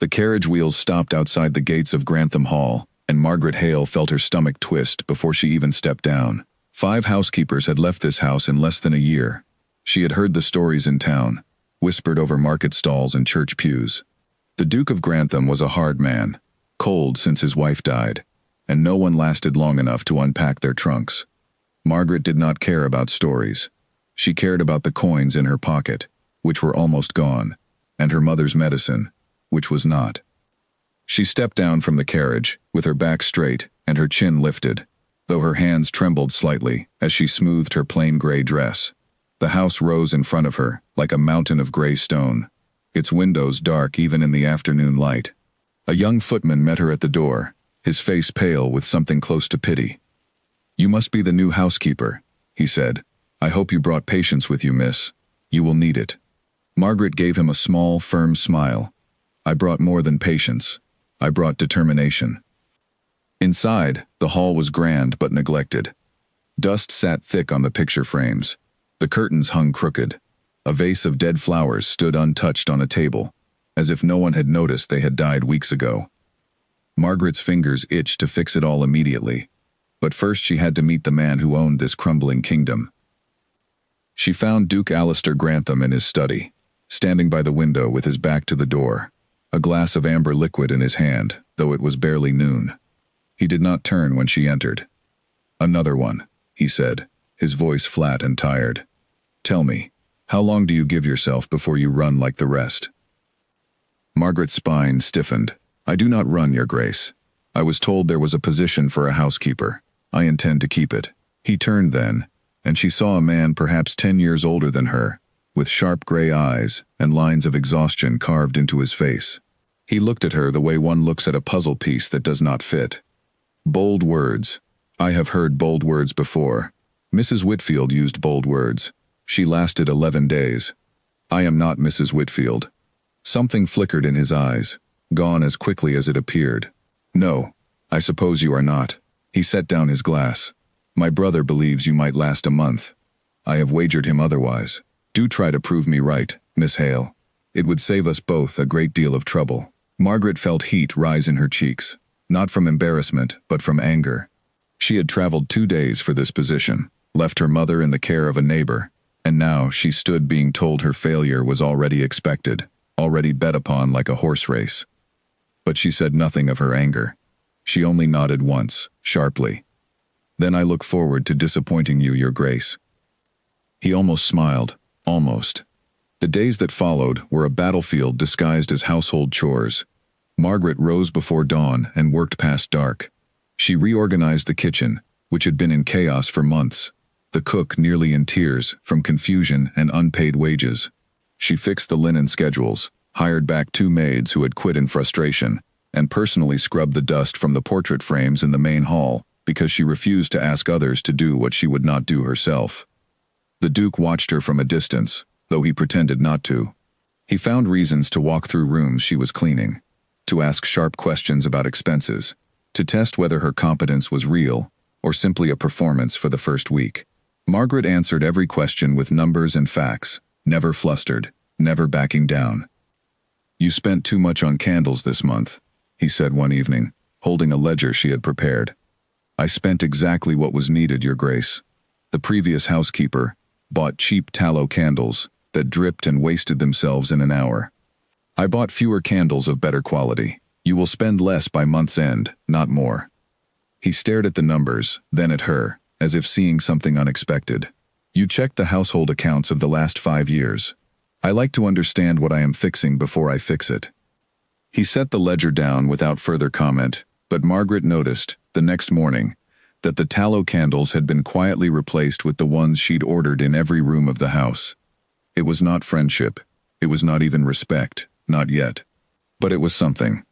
The carriage wheels stopped outside the gates of Grantham Hall, and Margaret Hale felt her stomach twist before she even stepped down. 5 housekeepers had left this house in less than a year. She had heard the stories in town, whispered over market stalls and church pews. The Duke of Grantham was a hard man, cold since his wife died, and no one lasted long enough to unpack their trunks. Margaret did not care about stories. She cared about the coins in her pocket, which were almost gone, and her mother's medicine, which was not. She stepped down from the carriage, with her back straight and her chin lifted, though her hands trembled slightly as she smoothed her plain gray dress. The house rose in front of her, like a mountain of gray stone, its windows dark even in the afternoon light. A young footman met her at the door, his face pale with something close to pity. "You must be the new housekeeper," he said. "I hope you brought patience with you, miss. You will need it." Margaret gave him a small, firm smile. "I brought more than patience. I brought determination." Inside, the hall was grand but neglected. Dust sat thick on the picture frames. The curtains hung crooked. A vase of dead flowers stood untouched on a table, as if no one had noticed they had died weeks ago. Margaret's fingers itched to fix it all immediately, but first she had to meet the man who owned this crumbling kingdom. She found Duke Alistair Grantham in his study, standing by the window with his back to the door, a glass of amber liquid in his hand, though it was barely noon. He did not turn when she entered. "Another one," he said, his voice flat and tired. "Tell me, how long do you give yourself before you run like the rest?" Margaret's spine stiffened. "I do not run, Your Grace. I was told there was a position for a housekeeper. I intend to keep it." He turned then, and she saw a man perhaps 10 years older than her, with sharp gray eyes and lines of exhaustion carved into his face. He looked at her the way one looks at a puzzle piece that does not fit. Bold words. I have heard bold words before. Mrs. Whitfield used bold words. She lasted 11 days. I am not Mrs. Whitfield. Something flickered in his eyes, gone as quickly as it appeared. "No, I suppose you are not." He set down his glass. "My brother believes you might last a month. I have wagered him otherwise. Do try to prove me right, Miss Hale. It would save us both a great deal of trouble." Margaret felt heat rise in her cheeks, not from embarrassment, but from anger. She had traveled 2 days for this position, left her mother in the care of a neighbor, and now she stood being told her failure was already expected, already bet upon like a horse race. But she said nothing of her anger. She only nodded once, sharply. "Then I look forward to disappointing you, Your Grace." He almost smiled, almost. The days that followed were a battlefield disguised as household chores. Margaret rose before dawn and worked past dark. She reorganized the kitchen, which had been in chaos for months, the cook nearly in tears from confusion and unpaid wages. She fixed the linen schedules, hired back 2 maids who had quit in frustration, and personally scrubbed the dust from the portrait frames in the main hall because she refused to ask others to do what she would not do herself. The Duke watched her from a distance, though he pretended not to. He found reasons to walk through rooms she was cleaning, to ask sharp questions about expenses, to test whether her competence was real or simply a performance for the first week. Margaret answered every question with numbers and facts, never flustered, never backing down. "You spent too much on candles this month," he said one evening, holding a ledger she had prepared. "I spent exactly what was needed, Your Grace. The previous housekeeper bought cheap tallow candles that dripped and wasted themselves in an hour. I bought fewer candles of better quality. You will spend less by month's end, not more." He stared at the numbers, then at her, as if seeing something unexpected. "You checked the household accounts of the last 5 years. I like to understand what I am fixing before I fix it." He set the ledger down without further comment, but Margaret noticed, the next morning, that the tallow candles had been quietly replaced with the ones she'd ordered in every room of the house. It was not friendship. It was not even respect, not yet. But it was something.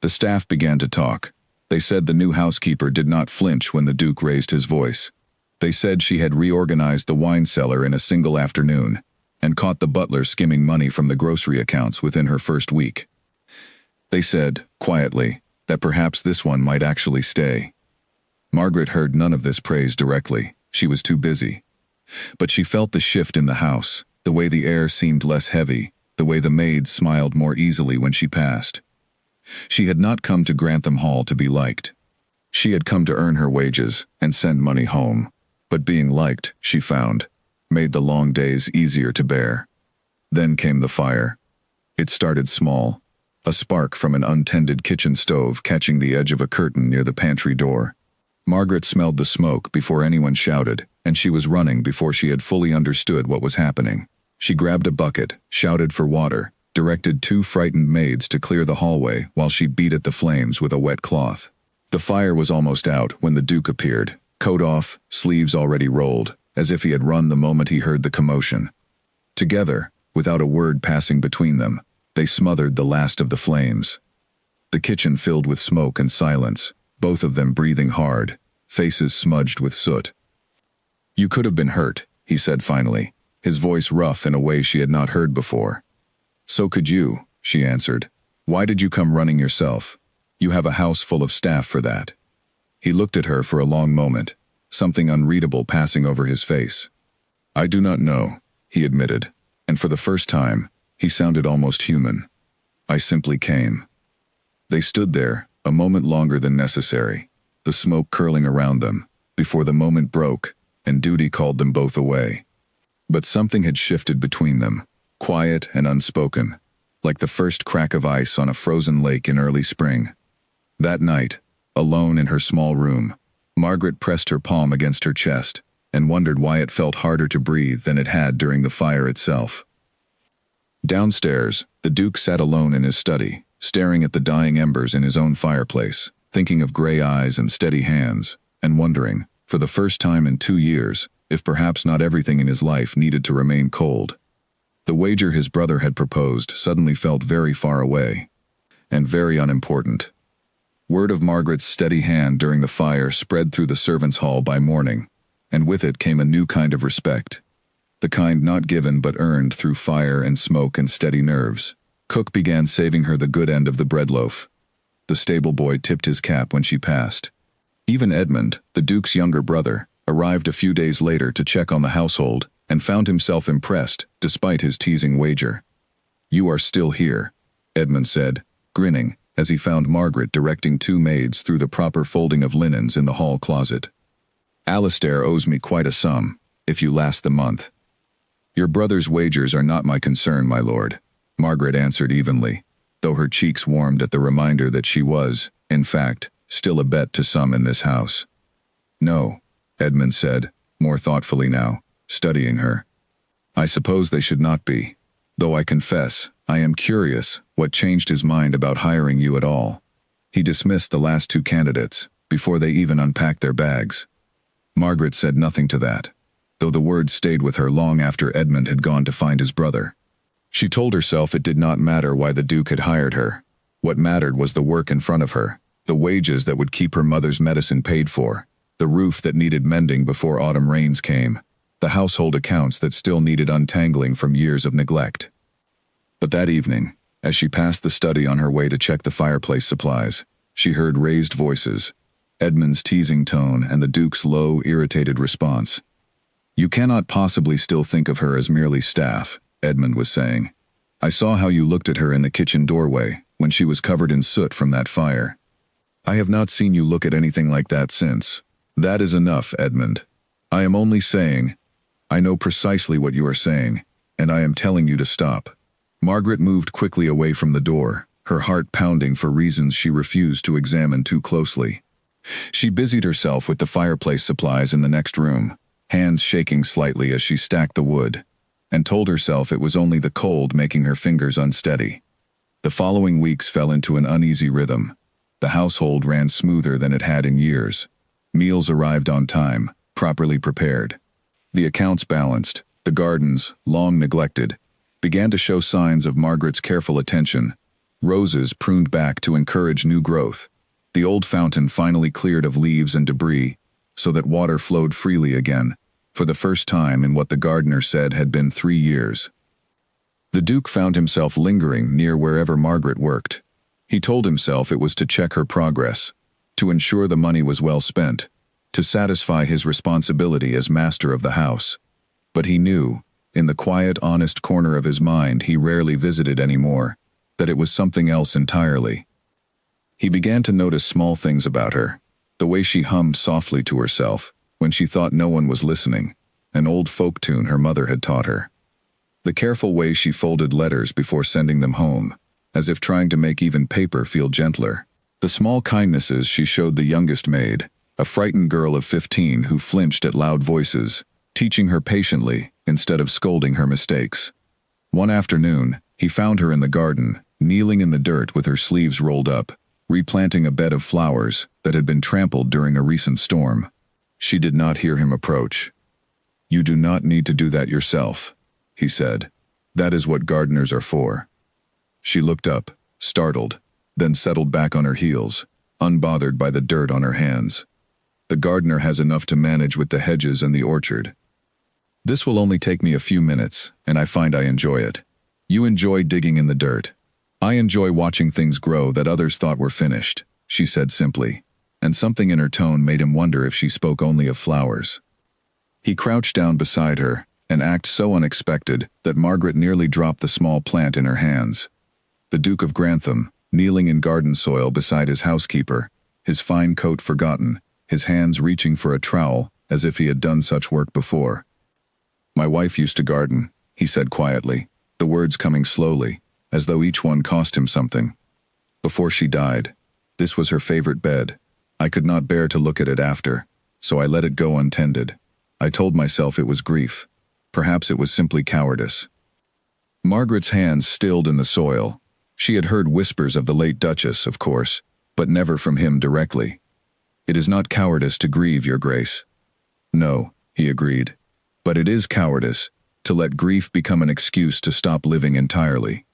The staff began to talk. They said the new housekeeper did not flinch when the Duke raised his voice. They said she had reorganized the wine cellar in a single afternoon, and caught the butler skimming money from the grocery accounts within her first week. They said, quietly, that perhaps this one might actually stay. Margaret heard none of this praise directly. She was too busy. But she felt the shift in the house, the way the air seemed less heavy, the way the maids smiled more easily when she passed. She had not come to Grantham Hall to be liked. She had come to earn her wages and send money home. But being liked, she found, made the long days easier to bear. Then came the fire. It started small, a spark from an untended kitchen stove catching the edge of a curtain near the pantry door. Margaret smelled the smoke before anyone shouted, and she was running before she had fully understood what was happening. She grabbed a bucket, shouted for water, directed 2 frightened maids to clear the hallway while she beat at the flames with a wet cloth. The fire was almost out when the Duke appeared, coat off, sleeves already rolled, as if he had run the moment he heard the commotion. Together, without a word passing between them, they smothered the last of the flames. The kitchen filled with smoke and silence, both of them breathing hard, faces smudged with soot. "You could have been hurt," he said finally, his voice rough in a way she had not heard before. "So could you," she answered. "Why did you come running yourself? You have a house full of staff for that." He looked at her for a long moment, something unreadable passing over his face. "I do not know," he admitted, and for the first time, he sounded almost human. "I simply came." They stood there, a moment longer than necessary, the smoke curling around them, before the moment broke, and duty called them both away. But something had shifted between them, quiet and unspoken, like the first crack of ice on a frozen lake in early spring. That night, alone in her small room, Margaret pressed her palm against her chest and wondered why it felt harder to breathe than it had during the fire itself. Downstairs, the Duke sat alone in his study, staring at the dying embers in his own fireplace, thinking of gray eyes and steady hands, and wondering, for the first time in 2 years, if perhaps not everything in his life needed to remain cold. The wager his brother had proposed suddenly felt very far away, and very unimportant. Word of Margaret's steady hand during the fire spread through the servants' hall by morning, and with it came a new kind of respect. The kind not given but earned through fire and smoke and steady nerves. Cook began saving her the good end of the bread loaf. The stable boy tipped his cap when she passed. Even Edmund, the Duke's younger brother, arrived a few days later to check on the household and found himself impressed despite his teasing wager. "You are still here," Edmund said, grinning, as he found Margaret directing 2 maids through the proper folding of linens in the hall closet. "Alistair owes me quite a sum, if you last the month." "Your brother's wagers are not my concern, my lord," Margaret answered evenly, though her cheeks warmed at the reminder that she was, in fact, still a bet to some in this house. "No," Edmund said, more thoughtfully now, studying her. "I suppose they should not be, though I confess, I am curious what changed his mind about hiring you at all." He dismissed the last 2 candidates, before they even unpacked their bags. Margaret said nothing to that, though the words stayed with her long after Edmund had gone to find his brother. She told herself it did not matter why the Duke had hired her. What mattered was the work in front of her, the wages that would keep her mother's medicine paid for, the roof that needed mending before autumn rains came, the household accounts that still needed untangling from years of neglect. But that evening, as she passed the study on her way to check the fireplace supplies, she heard raised voices, Edmund's teasing tone and the Duke's low, irritated response. "You cannot possibly still think of her as merely staff," Edmund was saying. "I saw how you looked at her in the kitchen doorway, when she was covered in soot from that fire. I have not seen you look at anything like that since. That is enough, Edmund. I am only saying, I know precisely what you are saying, and I am telling you to stop." Margaret moved quickly away from the door, her heart pounding for reasons she refused to examine too closely. She busied herself with the fireplace supplies in the next room, hands shaking slightly as she stacked the wood, and told herself it was only the cold making her fingers unsteady. The following weeks fell into an uneasy rhythm. The household ran smoother than it had in years. Meals arrived on time, properly prepared. The accounts balanced, the gardens, long neglected, began to show signs of Margaret's careful attention. Roses pruned back to encourage new growth. The old fountain finally cleared of leaves and debris, so that water flowed freely again, for the first time in what the gardener said had been 3 years. The Duke found himself lingering near wherever Margaret worked. He told himself it was to check her progress, to ensure the money was well spent, to satisfy his responsibility as master of the house. But he knew, in the quiet, honest corner of his mind he rarely visited anymore, that it was something else entirely. He began to notice small things about her. The way she hummed softly to herself, when she thought no one was listening, an old folk tune her mother had taught her. The careful way she folded letters before sending them home, as if trying to make even paper feel gentler. The small kindnesses she showed the youngest maid, a frightened girl of 15 who flinched at loud voices, teaching her patiently instead of scolding her mistakes. One afternoon, he found her in the garden, kneeling in the dirt with her sleeves rolled up, replanting a bed of flowers that had been trampled during a recent storm. She did not hear him approach. "You do not need to do that yourself," he said. "That is what gardeners are for." She looked up, startled, then settled back on her heels, unbothered by the dirt on her hands. "The gardener has enough to manage with the hedges and the orchard. This will only take me a few minutes, and I find I enjoy it. You enjoy digging in the dirt. I enjoy watching things grow that others thought were finished," she said simply, and something in her tone made him wonder if she spoke only of flowers. He crouched down beside her, an act so unexpected that Margaret nearly dropped the small plant in her hands. The Duke of Grantham, kneeling in garden soil beside his housekeeper, his fine coat forgotten, his hands reaching for a trowel as if he had done such work before. "My wife used to garden," he said quietly, the words coming slowly, as though each one cost him something. "Before she died, this was her favorite bed. I could not bear to look at it after, so I let it go untended. I told myself it was grief. Perhaps it was simply cowardice." Margaret's hands stilled in the soil. She had heard whispers of the late Duchess, of course, but never from him directly. "It is not cowardice to grieve, Your Grace." "No," he agreed. "But it is cowardice to let grief become an excuse to stop living entirely.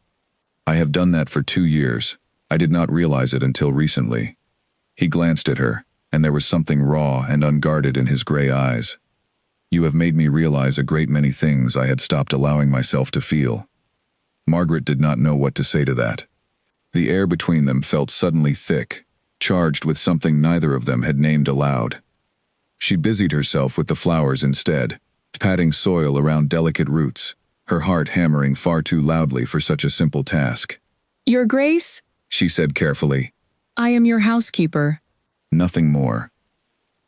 I have done that for 2 years. I did not realize it until recently." He glanced at her, and there was something raw and unguarded in his gray eyes. "You have made me realize a great many things I had stopped allowing myself to feel." Margaret did not know what to say to that. The air between them felt suddenly thick, charged with something neither of them had named aloud. She busied herself with the flowers instead, patting soil around delicate roots, her heart hammering far too loudly for such a simple task. "Your Grace," she said carefully. "I am your housekeeper." "Nothing more."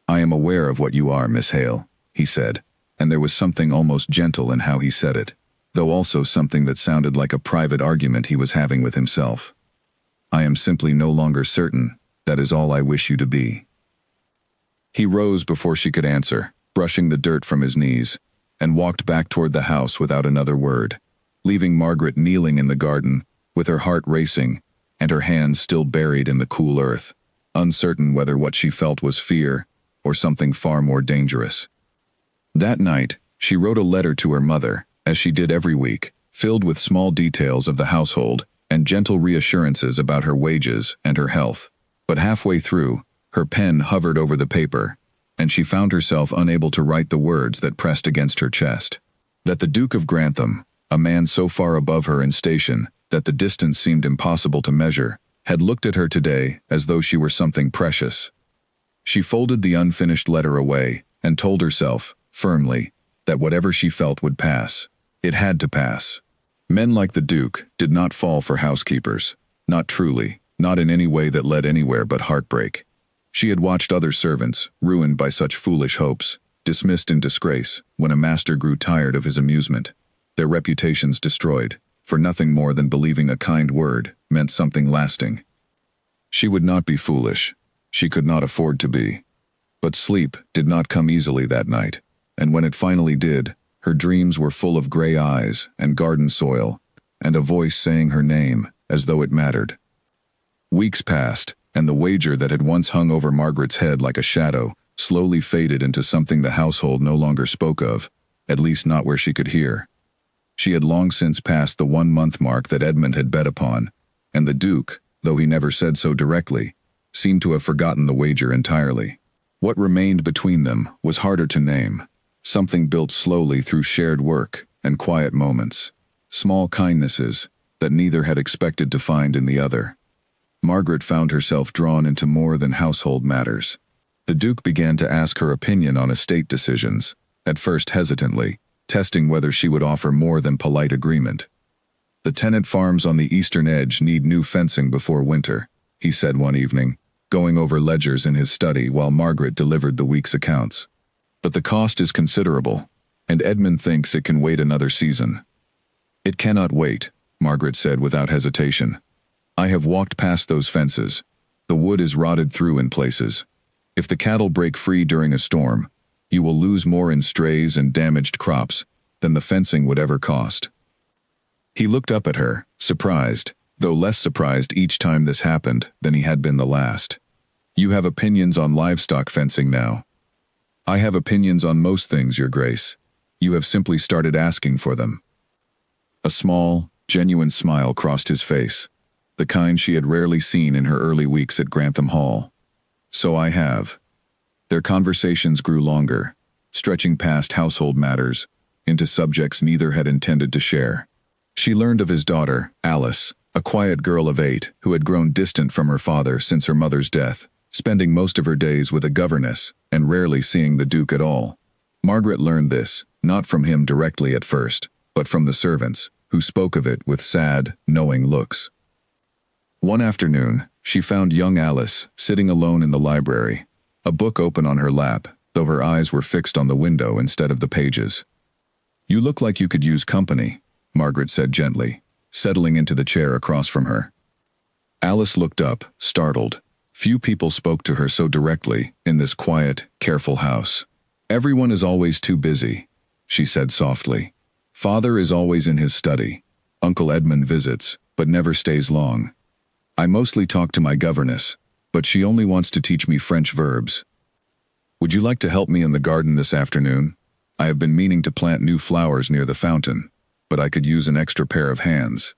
"I am aware of what you are, Miss Hale," he said, and there was something almost gentle in how he said it, though also something that sounded like a private argument he was having with himself. "I am simply no longer certain. That is all I wish you to be." He rose before she could answer, brushing the dirt from his knees, and walked back toward the house without another word, leaving Margaret kneeling in the garden, with her heart racing, and her hands still buried in the cool earth, uncertain whether what she felt was fear or something far more dangerous. That night, she wrote a letter to her mother, as she did every week, filled with small details of the household and gentle reassurances about her wages and her health. But halfway through, her pen hovered over the paper, and she found herself unable to write the words that pressed against her chest. That the Duke of Grantham, a man so far above her in station that the distance seemed impossible to measure, had looked at her today as though she were something precious. She folded the unfinished letter away and told herself, firmly, that whatever she felt would pass. It had to pass. Men like the Duke did not fall for housekeepers. Not truly, not in any way that led anywhere but heartbreak. She had watched other servants, ruined by such foolish hopes, dismissed in disgrace when a master grew tired of his amusement, their reputations destroyed, for nothing more than believing a kind word meant something lasting. She would not be foolish. She could not afford to be. But sleep did not come easily that night, and when it finally did, her dreams were full of gray eyes and garden soil, and a voice saying her name as though it mattered. Weeks passed, and the wager that had once hung over Margaret's head like a shadow slowly faded into something the household no longer spoke of, at least not where she could hear. She had long since passed the 1-month mark that Edmund had bet upon, and the Duke, though he never said so directly, seemed to have forgotten the wager entirely. What remained between them was harder to name, something built slowly through shared work and quiet moments, small kindnesses that neither had expected to find in the other. Margaret found herself drawn into more than household matters. The Duke began to ask her opinion on estate decisions, at first hesitantly, testing whether she would offer more than polite agreement. "The tenant farms on the eastern edge need new fencing before winter," he said one evening, going over ledgers in his study while Margaret delivered the week's accounts. But the cost is considerable, and Edmund thinks it can wait another season. It cannot wait, Margaret said without hesitation. I have walked past those fences. The wood is rotted through in places. If the cattle break free during a storm, you will lose more in strays and damaged crops than the fencing would ever cost. He looked up at her, surprised, though less surprised each time this happened than he had been the last. You have opinions on livestock fencing now. I have opinions on most things, Your Grace. You have simply started asking for them. A small, genuine smile crossed his face, the kind she had rarely seen in her early weeks at Grantham Hall. So I have. Their conversations grew longer, stretching past household matters into subjects neither had intended to share. She learned of his daughter, Alice, a quiet girl of 8 who had grown distant from her father since her mother's death, spending most of her days with a governess and rarely seeing the Duke at all. Margaret learned this, not from him directly at first, but from the servants, who spoke of it with sad, knowing looks. One afternoon, she found young Alice sitting alone in the library, a book open on her lap, though her eyes were fixed on the window instead of the pages. You look like you could use company, Margaret said gently, settling into the chair across from her. Alice looked up, startled. Few people spoke to her so directly in this quiet, careful house. Everyone is always too busy, she said softly. Father is always in his study. Uncle Edmund visits, but never stays long. I mostly talk to my governess, but she only wants to teach me French verbs. Would you like to help me in the garden this afternoon? I have been meaning to plant new flowers near the fountain, but I could use an extra pair of hands.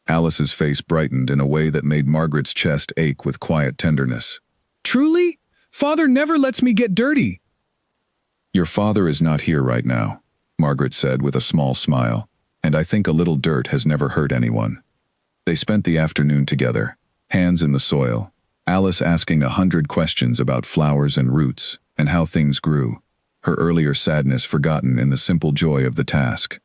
Alice's face brightened in a way that made Margaret's chest ache with quiet tenderness. Truly? Father never lets me get dirty. Your father is not here right now, Margaret said with a small smile, and I think a little dirt has never hurt anyone. They spent the afternoon together, hands in the soil, Alice asking 100 questions about flowers and roots and how things grew, her earlier sadness forgotten in the simple joy of the task.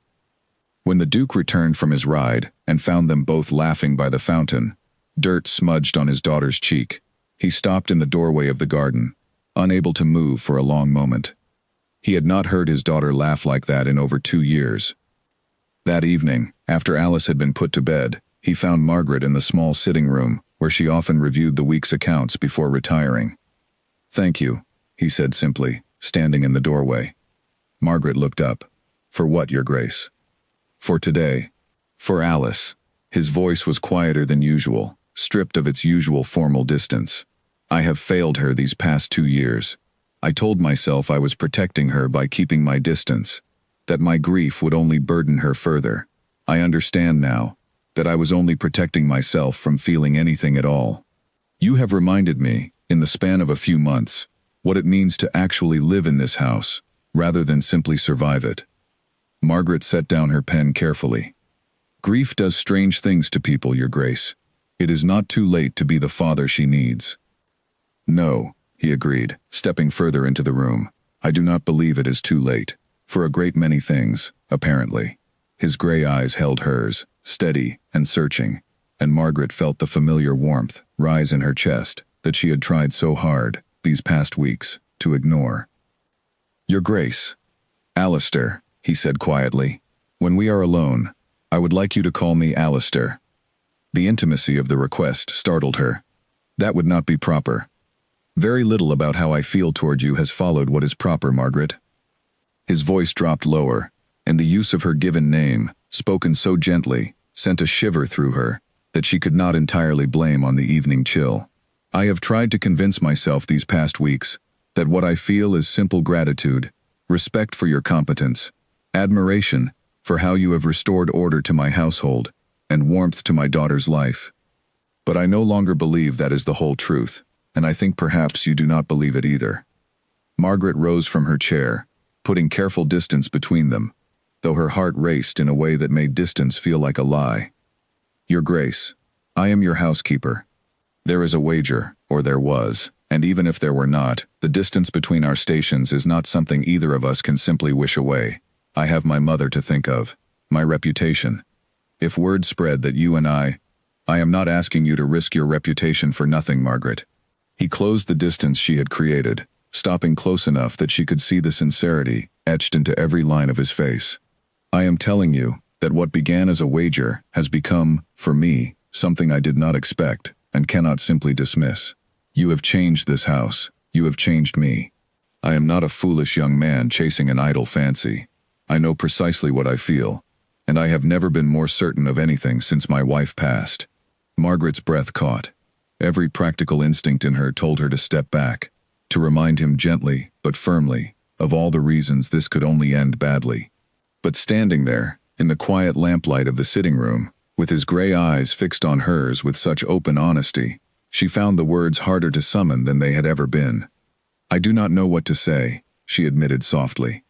When the Duke returned from his ride and found them both laughing by the fountain, dirt smudged on his daughter's cheek, he stopped in the doorway of the garden, unable to move for a long moment. He had not heard his daughter laugh like that in over 2 years. That evening, after Alice had been put to bed, he found Margaret in the small sitting room where she often reviewed the week's accounts before retiring. Thank you, he said simply, standing in the doorway. Margaret looked up. For what, Your Grace? For today. For Alice. His voice was quieter than usual, stripped of its usual formal distance. I have failed her these past 2 years. I told myself I was protecting her by keeping my distance, that my grief would only burden her further. I understand now that I was only protecting myself from feeling anything at all. You have reminded me, in the span of a few months, what it means to actually live in this house, rather than simply survive it. Margaret set down her pen carefully. Grief does strange things to people, Your Grace. It is not too late to be the father she needs. No, he agreed, stepping further into the room. I do not believe it is too late. For a great many things, apparently. His gray eyes held hers, steady and searching, and Margaret felt the familiar warmth rise in her chest that she had tried so hard, these past weeks, to ignore. Your Grace. Alistair, he said quietly. When we are alone, I would like you to call me Alistair. The intimacy of the request startled her. That would not be proper. Very little about how I feel toward you has followed what is proper, Margaret. His voice dropped lower, and the use of her given name, spoken so gently, sent a shiver through her that she could not entirely blame on the evening chill. I have tried to convince myself these past weeks that what I feel is simple gratitude, respect for your competence, admiration for how you have restored order to my household, and warmth to my daughter's life. But I no longer believe that is the whole truth, and I think perhaps you do not believe it either. Margaret rose from her chair, putting careful distance between them, though her heart raced in a way that made distance feel like a lie. Your Grace, I am your housekeeper. There is a wager, or there was, and even if there were not, the distance between our stations is not something either of us can simply wish away. I have my mother to think of, my reputation. If word spread that you and I I am not asking you to risk your reputation for nothing, Margaret. He closed the distance she had created, stopping close enough that she could see the sincerity etched into every line of his face. I am telling you that what began as a wager has become, for me, something I did not expect and cannot simply dismiss. You have changed this house. You have changed me. I am not a foolish young man chasing an idle fancy. I know precisely what I feel, and I have never been more certain of anything since my wife passed. Margaret's breath caught. Every practical instinct in her told her to step back, to remind him gently but firmly of all the reasons this could only end badly. But standing there, in the quiet lamplight of the sitting room, with his gray eyes fixed on hers with such open honesty, she found the words harder to summon than they had ever been. I do not know what to say, she admitted softly.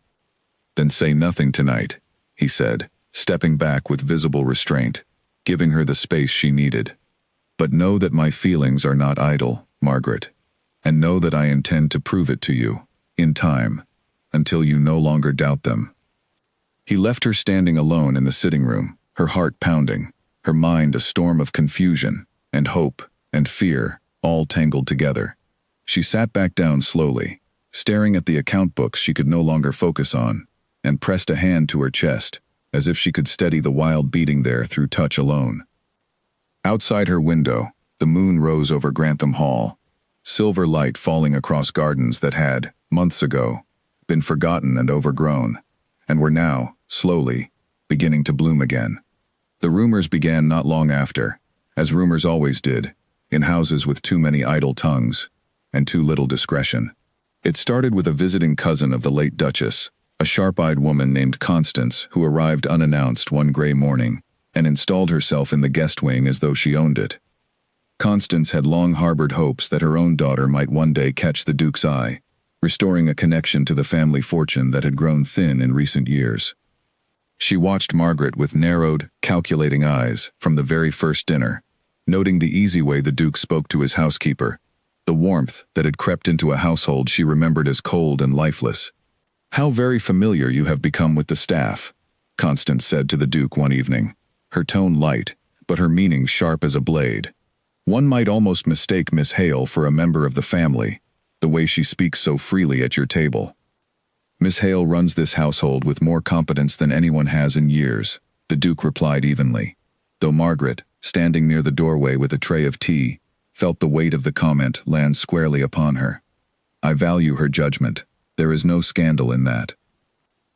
Then say nothing tonight, he said, stepping back with visible restraint, giving her the space she needed. But know that my feelings are not idle, Margaret, and know that I intend to prove it to you, in time, until you no longer doubt them. He left her standing alone in the sitting room, her heart pounding, her mind a storm of confusion and hope and fear, all tangled together. She sat back down slowly, staring at the account books she could no longer focus on, and pressed a hand to her chest, as if she could steady the wild beating there through touch alone. Outside her window, the moon rose over Grantham Hall, silver light falling across gardens that had, months ago, been forgotten and overgrown, and were now, slowly, beginning to bloom again. The rumors began not long after, as rumors always did, in houses with too many idle tongues and too little discretion. It started with a visiting cousin of the late Duchess, a sharp-eyed woman named Constance who arrived unannounced one gray morning and installed herself in the guest wing as though she owned it. Constance had long harbored hopes that her own daughter might one day catch the Duke's eye, restoring a connection to the family fortune that had grown thin in recent years. She watched Margaret with narrowed, calculating eyes from the very first dinner, noting the easy way the Duke spoke to his housekeeper, the warmth that had crept into a household she remembered as cold and lifeless. "How very familiar you have become with the staff," Constance said to the Duke one evening, her tone light, but her meaning sharp as a blade. "One might almost mistake Miss Hale for a member of the family, the way she speaks so freely at your table." "Miss Hale runs this household with more competence than anyone has in years," the Duke replied evenly, though Margaret, standing near the doorway with a tray of tea, felt the weight of the comment land squarely upon her. "I value her judgment. There is no scandal in that."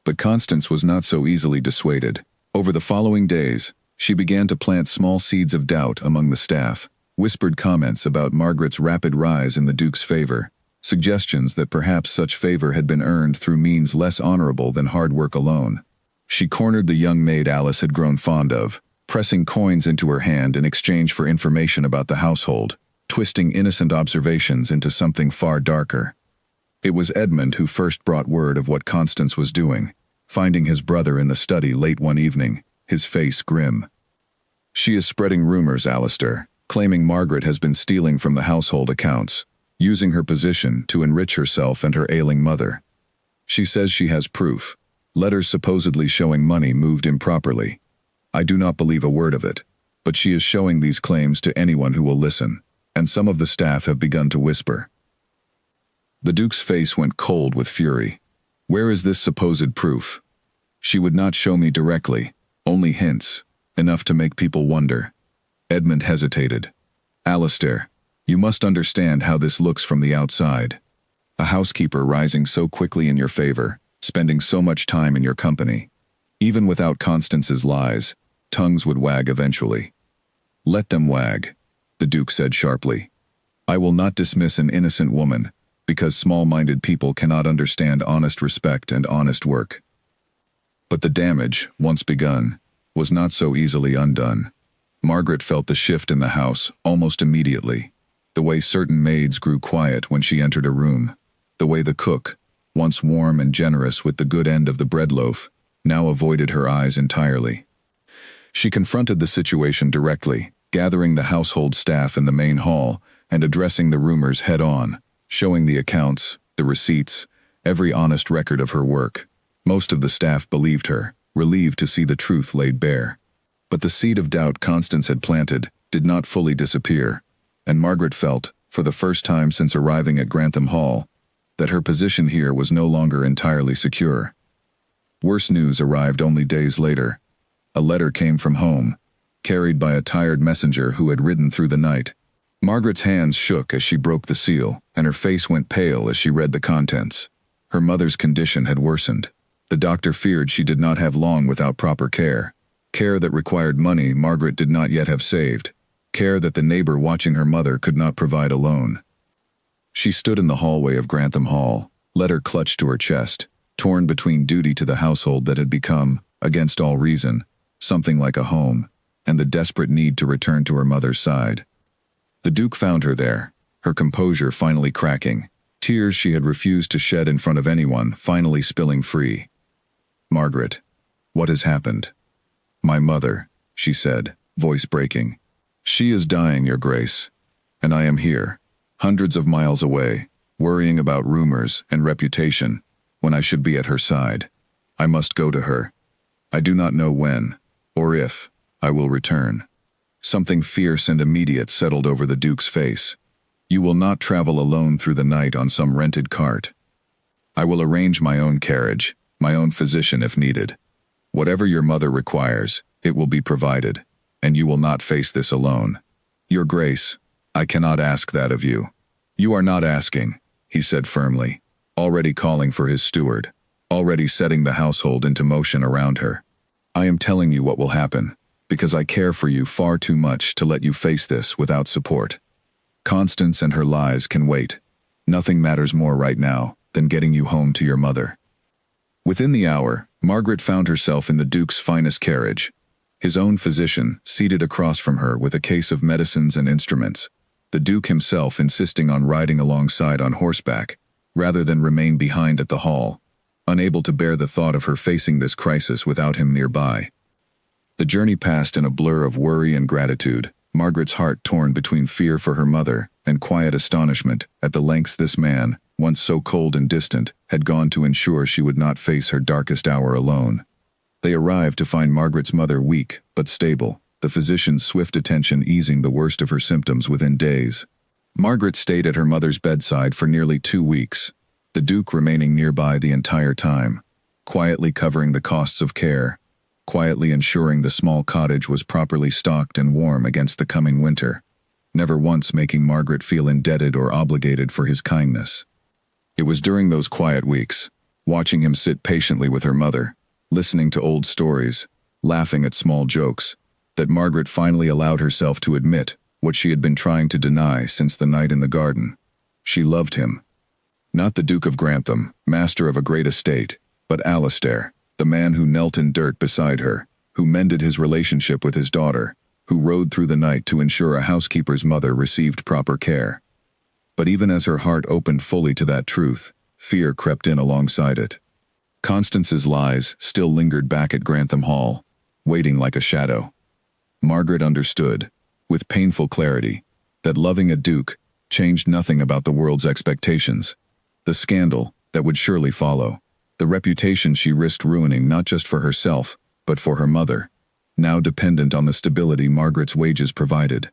But Constance was not so easily dissuaded. Over the following days, she began to plant small seeds of doubt among the staff, whispered comments about Margaret's rapid rise in the Duke's favor, suggestions that perhaps such favor had been earned through means less honorable than hard work alone. She cornered the young maid Alice had grown fond of, pressing coins into her hand in exchange for information about the household, twisting innocent observations into something far darker. It was Edmund who first brought word of what Constance was doing, finding his brother in the study late one evening, his face grim. "She is spreading rumors, Alistair, claiming Margaret has been stealing from the household accounts, using her position to enrich herself and her ailing mother. She says she has proof, letters supposedly showing money moved improperly. I do not believe a word of it, but she is showing these claims to anyone who will listen, and some of the staff have begun to whisper." The Duke's face went cold with fury. "Where is this supposed proof?" "She would not show me directly, only hints, enough to make people wonder." Edmund hesitated. "Alistair, you must understand how this looks from the outside. A housekeeper rising so quickly in your favor, spending so much time in your company. Even without Constance's lies, tongues would wag eventually." "Let them wag," the Duke said sharply. "I will not dismiss an innocent woman, because small-minded people cannot understand honest respect and honest work. But the damage, once begun, was not so easily undone. Margaret felt the shift in the house almost immediately, the way certain maids grew quiet when she entered a room, the way the cook, once warm and generous with the good end of the bread loaf, now avoided her eyes entirely. She confronted the situation directly, gathering the household staff in the main hall and addressing the rumors head-on, showing the accounts, the receipts, every honest record of her work. Most of the staff believed her, relieved to see the truth laid bare. But the seed of doubt Constance had planted did not fully disappear, and Margaret felt, for the first time since arriving at Grantham Hall, that her position here was no longer entirely secure. Worse news arrived only days later. A letter came from home, carried by a tired messenger who had ridden through the night. Margaret's hands shook as she broke the seal, and her face went pale as she read the contents. Her mother's condition had worsened. The doctor feared she did not have long without proper care. Care that required money Margaret did not yet have saved. Care that the neighbor watching her mother could not provide alone. She stood in the hallway of Grantham Hall, letter clutched to her chest, torn between duty to the household that had become, against all reason, something like a home, and the desperate need to return to her mother's side. The Duke found her there, her composure finally cracking, tears she had refused to shed in front of anyone finally spilling free. "Margaret, what has happened?" "My mother," she said, voice breaking. "She is dying, Your Grace, and I am here, hundreds of miles away, worrying about rumors and reputation, when I should be at her side. I must go to her. I do not know when, or if, I will return." Something fierce and immediate settled over the Duke's face. "You will not travel alone through the night on some rented cart. I will arrange my own carriage, my own physician if needed. Whatever your mother requires, it will be provided, and you will not face this alone. Your Grace, I cannot ask that of you." "You are not asking," he said firmly, already calling for his steward, already setting the household into motion around her. "I am telling you what will happen, because I care for you far too much to let you face this without support. Constance and her lies can wait. Nothing matters more right now than getting you home to your mother." Within the hour, Margaret found herself in the Duke's finest carriage, his own physician seated across from her with a case of medicines and instruments, the Duke himself insisting on riding alongside on horseback, rather than remain behind at the hall, unable to bear the thought of her facing this crisis without him nearby. The journey passed in a blur of worry and gratitude, Margaret's heart torn between fear for her mother and quiet astonishment at the lengths this man, once so cold and distant, had gone to ensure she would not face her darkest hour alone. They arrived to find Margaret's mother weak but stable, the physician's swift attention easing the worst of her symptoms within days. Margaret stayed at her mother's bedside for nearly 2 weeks, the Duke remaining nearby the entire time, quietly covering the costs of care, quietly ensuring the small cottage was properly stocked and warm against the coming winter, never once making Margaret feel indebted or obligated for his kindness. It was during those quiet weeks, watching him sit patiently with her mother, listening to old stories, laughing at small jokes, that Margaret finally allowed herself to admit what she had been trying to deny since the night in the garden. She loved him. Not the Duke of Grantham, master of a great estate, but Alistair, the man who knelt in dirt beside her, who mended his relationship with his daughter, who rode through the night to ensure a housekeeper's mother received proper care. But even as her heart opened fully to that truth, fear crept in alongside it. Constance's lies still lingered back at Grantham Hall, waiting like a shadow. Margaret understood, with painful clarity, that loving a duke changed nothing about the world's expectations. The scandal that would surely follow, the reputation she risked ruining not just for herself, but for her mother, now dependent on the stability Margaret's wages provided.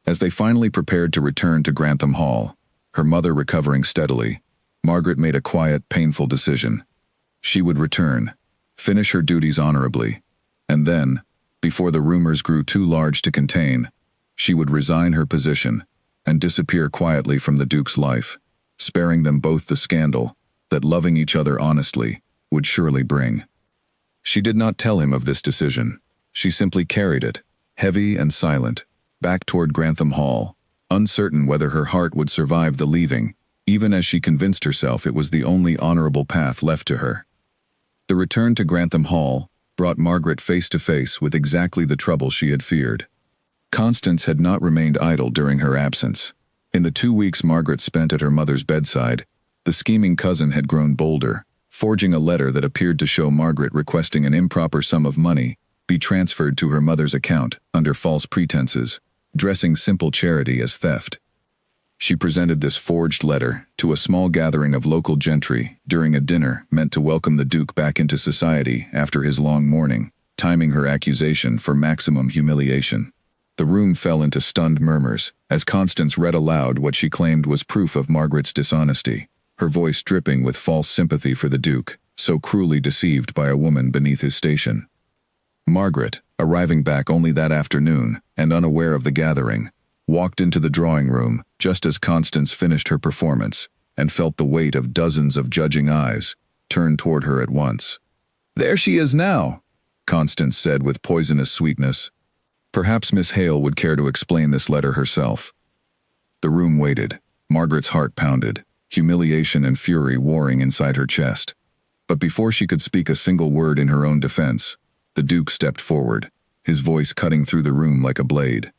As they finally prepared to return to Grantham Hall, her mother recovering steadily, Margaret made a quiet, painful decision. She would return, finish her duties honorably, and then, before the rumors grew too large to contain, she would resign her position and disappear quietly from the Duke's life, sparing them both the scandal that loving each other honestly would surely bring. She did not tell him of this decision. She simply carried it, heavy and silent, back toward Grantham Hall, uncertain whether her heart would survive the leaving, even as she convinced herself it was the only honorable path left to her. The return to Grantham Hall brought Margaret face to face with exactly the trouble she had feared. Constance had not remained idle during her absence. In the 2 weeks Margaret spent at her mother's bedside, the scheming cousin had grown bolder, forging a letter that appeared to show Margaret requesting an improper sum of money be transferred to her mother's account under false pretenses, dressing simple charity as theft. She presented this forged letter to a small gathering of local gentry during a dinner meant to welcome the Duke back into society after his long mourning, timing her accusation for maximum humiliation. The room fell into stunned murmurs as Constance read aloud what she claimed was proof of Margaret's dishonesty, her voice dripping with false sympathy for the Duke, so cruelly deceived by a woman beneath his station. Margaret, arriving back only that afternoon and unaware of the gathering, walked into the drawing room just as Constance finished her performance and felt the weight of dozens of judging eyes turned toward her at once. "There she is now," Constance said with poisonous sweetness. Perhaps Miss Hale would care to explain this letter herself. The room waited. Margaret's heart pounded, humiliation and fury warring inside her chest. But before she could speak a single word in her own defense, the Duke stepped forward, his voice cutting through the room like a blade.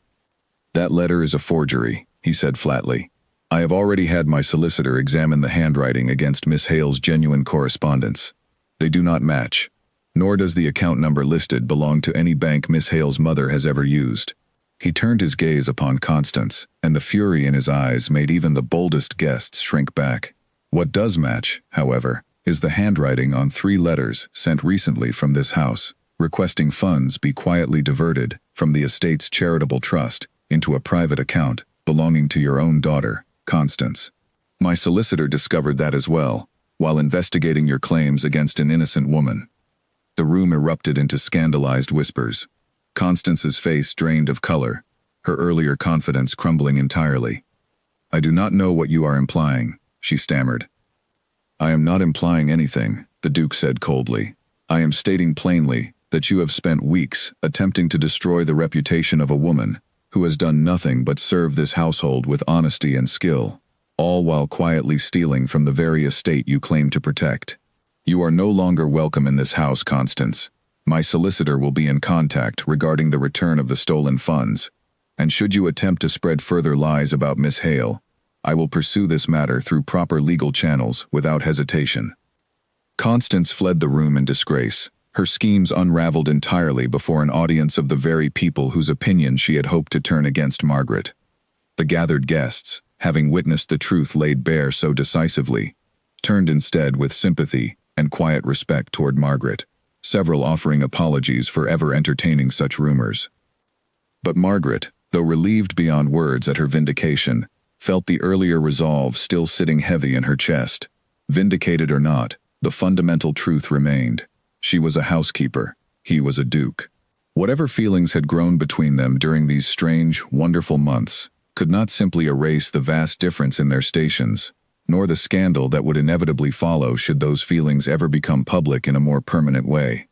"That letter is a forgery," he said flatly. "I have already had my solicitor examine the handwriting against Miss Hale's genuine correspondence. They do not match, nor does the account number listed belong to any bank Miss Hale's mother has ever used." He turned his gaze upon Constance, and the fury in his eyes made even the boldest guests shrink back. What does match, however, is the handwriting on 3 letters sent recently from this house, requesting funds be quietly diverted from the estate's charitable trust into a private account belonging to your own daughter, Constance. My solicitor discovered that as well, while investigating your claims against an innocent woman. The room erupted into scandalized whispers. Constance's face drained of color, her earlier confidence crumbling entirely. "I do not know what you are implying," she stammered. "I am not implying anything," the Duke said coldly. "I am stating plainly that you have spent weeks attempting to destroy the reputation of a woman who has done nothing but serve this household with honesty and skill, all while quietly stealing from the very estate you claim to protect. You are no longer welcome in this house, Constance. My solicitor will be in contact regarding the return of the stolen funds, and should you attempt to spread further lies about Miss Hale, I will pursue this matter through proper legal channels without hesitation." Constance fled the room in disgrace, her schemes unraveled entirely before an audience of the very people whose opinion she had hoped to turn against Margaret. The gathered guests, having witnessed the truth laid bare so decisively, turned instead with sympathy and quiet respect toward Margaret, several offering apologies for ever entertaining such rumors. But Margaret, though relieved beyond words at her vindication, felt the earlier resolve still sitting heavy in her chest. Vindicated or not, the fundamental truth remained. She was a housekeeper, he was a duke. Whatever feelings had grown between them during these strange, wonderful months could not simply erase the vast difference in their stations, nor the scandal that would inevitably follow should those feelings ever become public in a more permanent way.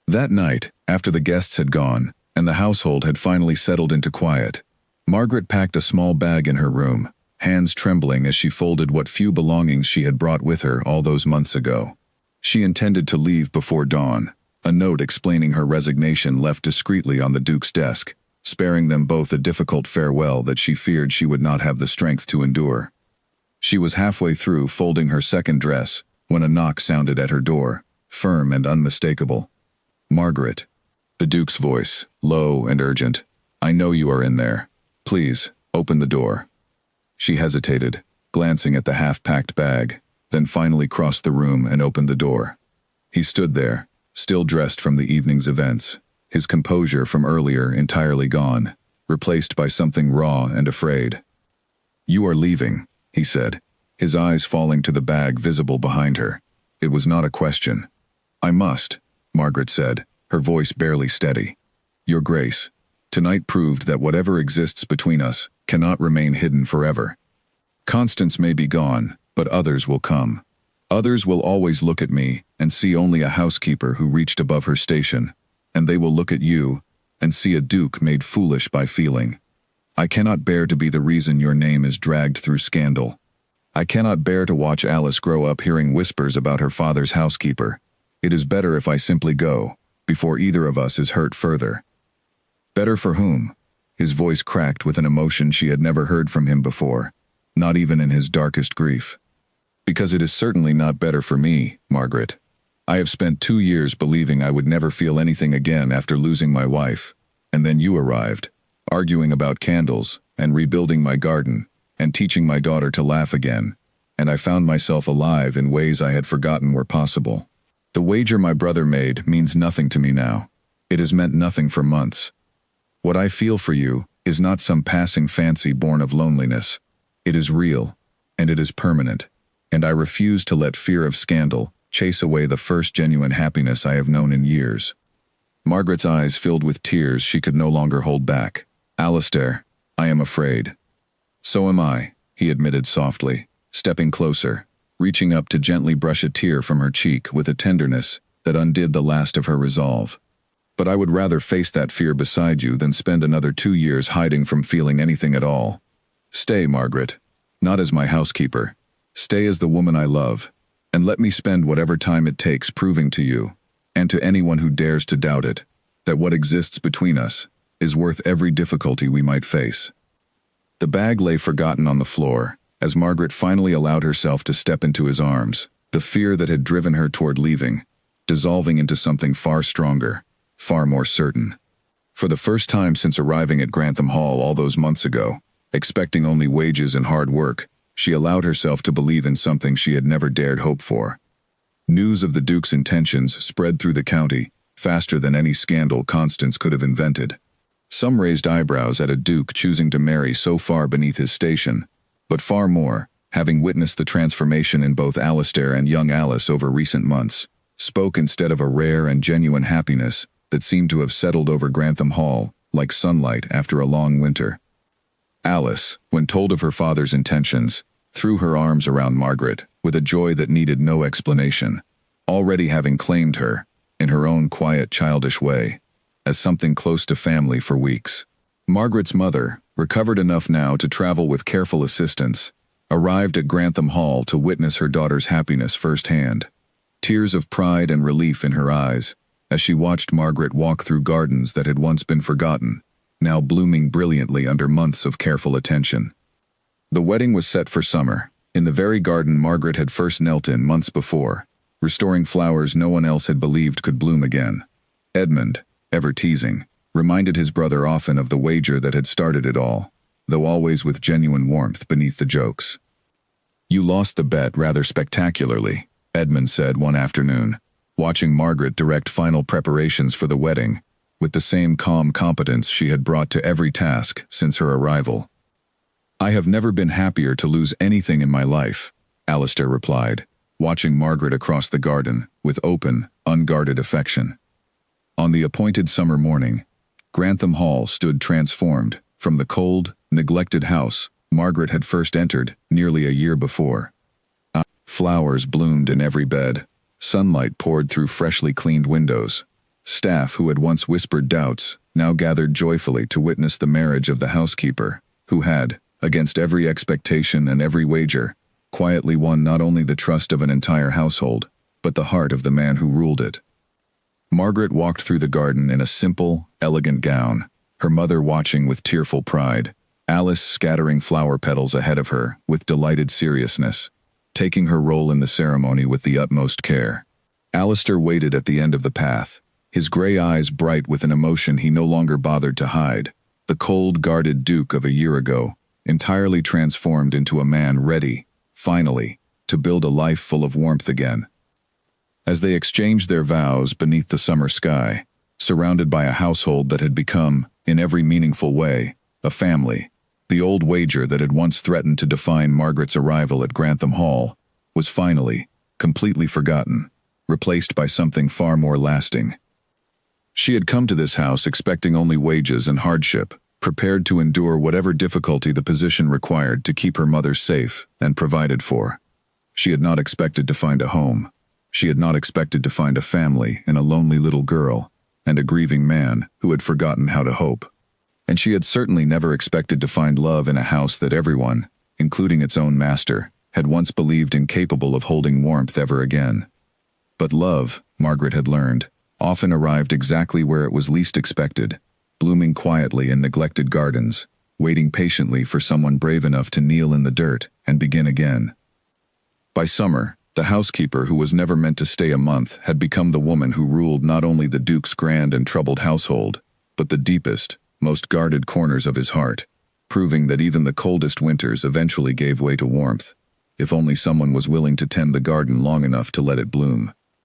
That night, after the guests had gone, and the household had finally settled into quiet, Margaret packed a small bag in her room, hands trembling as she folded what few belongings she had brought with her all those months ago. She intended to leave before dawn, a note explaining her resignation left discreetly on the Duke's desk, sparing them both a difficult farewell that she feared she would not have the strength to endure. She was halfway through folding her second dress when a knock sounded at her door, firm and unmistakable. "Margaret." The Duke's voice, low and urgent. "I know you are in there. Please, open the door." She hesitated, glancing at the half-packed bag, then finally crossed the room and opened the door. He stood there, still dressed from the evening's events, his composure from earlier entirely gone, replaced by something raw and afraid. "You are leaving," he said, his eyes falling to the bag visible behind her. It was not a question. "I must," Margaret said, her voice barely steady. "Your Grace, tonight proved that whatever exists between us cannot remain hidden forever. Constance may be gone, but others will come. Others will always look at me and see only a housekeeper who reached above her station, and they will look at you and see a duke made foolish by feeling. I cannot bear to be the reason your name is dragged through scandal. I cannot bear to watch Alice grow up hearing whispers about her father's housekeeper. It is better if I simply go, before either of us is hurt further." "Better for whom?" His voice cracked with an emotion she had never heard from him before, not even in his darkest grief. "Because it is certainly not better for me, Margaret. I have spent 2 years believing I would never feel anything again after losing my wife, and then you arrived, arguing about candles, and rebuilding my garden, and teaching my daughter to laugh again, and I found myself alive in ways I had forgotten were possible. The wager my brother made means nothing to me now. It has meant nothing for months. What I feel for you is not some passing fancy born of loneliness. It is real, and it is permanent, and I refuse to let fear of scandal chase away the first genuine happiness I have known in years." Margaret's eyes filled with tears she could no longer hold back. "Alistair, I am afraid." "So am I," he admitted softly, stepping closer, reaching up to gently brush a tear from her cheek with a tenderness that undid the last of her resolve. "But I would rather face that fear beside you than spend another 2 years hiding from feeling anything at all. Stay, Margaret, not as my housekeeper. Stay as the woman I love, and let me spend whatever time it takes proving to you, and to anyone who dares to doubt it, that what exists between us is worth every difficulty we might face." The bag lay forgotten on the floor, as Margaret finally allowed herself to step into his arms, the fear that had driven her toward leaving, dissolving into something far stronger, far more certain. For the first time since arriving at Grantham Hall all those months ago, expecting only wages and hard work, she allowed herself to believe in something she had never dared hope for. News of the Duke's intentions spread through the county, faster than any scandal Constance could have invented. Some raised eyebrows at a Duke choosing to marry so far beneath his station, but far more, having witnessed the transformation in both Alistair and young Alice over recent months, spoke instead of a rare and genuine happiness that seemed to have settled over Grantham Hall, like sunlight after a long winter. Alice, when told of her father's intentions, threw her arms around Margaret with a joy that needed no explanation, already having claimed her, in her own quiet, childish way, as something close to family for weeks. Margaret's mother, recovered enough now to travel with careful assistance, arrived at Grantham Hall to witness her daughter's happiness firsthand, tears of pride and relief in her eyes, as she watched Margaret walk through gardens that had once been forgotten, now blooming brilliantly under months of careful attention. The wedding was set for summer, in the very garden Margaret had first knelt in months before, restoring flowers no one else had believed could bloom again. Edmund, ever teasing, reminded his brother often of the wager that had started it all, though always with genuine warmth beneath the jokes. "You lost the bet rather spectacularly," Edmund said one afternoon, watching Margaret direct final preparations for the wedding, with the same calm competence she had brought to every task since her arrival. "I have never been happier to lose anything in my life," Alistair replied, watching Margaret across the garden with open, unguarded affection. On the appointed summer morning, Grantham Hall stood transformed from the cold, neglected house Margaret had first entered nearly a year before. Flowers bloomed in every bed, sunlight poured through freshly cleaned windows. Staff who had once whispered doubts now gathered joyfully to witness the marriage of the housekeeper, who had, against every expectation and every wager, quietly won not only the trust of an entire household, but the heart of the man who ruled it. Margaret walked through the garden in a simple, elegant gown, her mother watching with tearful pride, Alice scattering flower petals ahead of her with delighted seriousness, taking her role in the ceremony with the utmost care. Alistair waited at the end of the path, his gray eyes bright with an emotion he no longer bothered to hide, the cold, guarded Duke of a year ago, entirely transformed into a man ready, finally, to build a life full of warmth again. As they exchanged their vows beneath the summer sky, surrounded by a household that had become, in every meaningful way, a family, the old wager that had once threatened to define Margaret's arrival at Grantham Hall was finally, completely forgotten, replaced by something far more lasting. She had come to this house expecting only wages and hardship, prepared to endure whatever difficulty the position required to keep her mother safe and provided for. She had not expected to find a home. She had not expected to find a family in a lonely little girl and a grieving man who had forgotten how to hope. And she had certainly never expected to find love in a house that everyone, including its own master, had once believed incapable of holding warmth ever again. But love, Margaret had learned, often arrived exactly where it was least expected, blooming quietly in neglected gardens, waiting patiently for someone brave enough to kneel in the dirt and begin again. By summer, the housekeeper who was never meant to stay a month had become the woman who ruled not only the Duke's grand and troubled household, but the deepest, most guarded corners of his heart, proving that even the coldest winters eventually gave way to warmth, if only someone was willing to tend the garden long enough to let it bloom.